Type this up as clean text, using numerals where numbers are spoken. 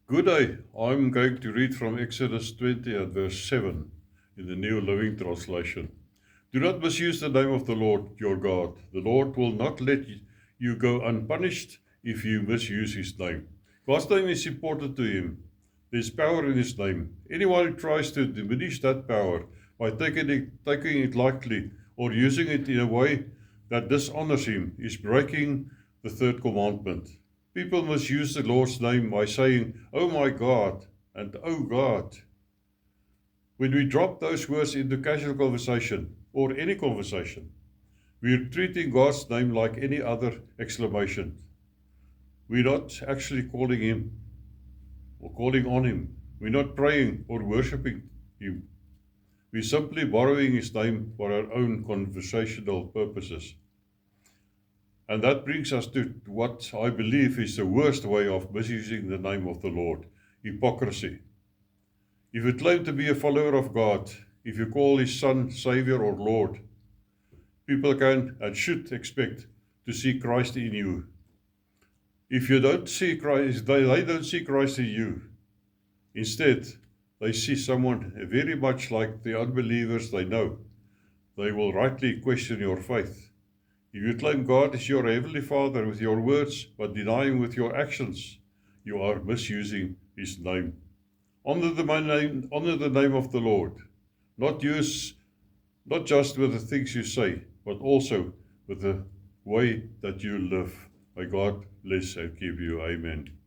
Good day. I'm going to read from Exodus 20 and verse 7 in the New Living Translation. Do not misuse the name of the Lord your God. The Lord will not let you go unpunished if you misuse his name. God's name is important to him. There's power in his name. Anyone who tries to diminish that power by taking it lightly or using it in a way that dishonors him is breaking the third commandment. People misuse the Lord's name by saying, "Oh my God," and "Oh God." When we drop those words into casual conversation, or any conversation, we're treating God's name like any other exclamation. We're not actually calling him or calling on him. We're not praying or worshipping him. We're simply borrowing his name for our own conversational purposes. And that brings us to what I believe is the worst way of misusing the name of the Lord: hypocrisy. If you claim to be a follower of God, if you call his Son Savior or Lord, people can and should expect to see Christ in you. If you don't see Christ, they don't see Christ in you. Instead, they see someone very much like the unbelievers they know. They will rightly question your faith. If you claim God is your Heavenly Father with your words, but deny him with your actions, you are misusing his name. Honor the name of the Lord. Not just with the things you say, but also with the way that you live. May God bless and keep you. Amen.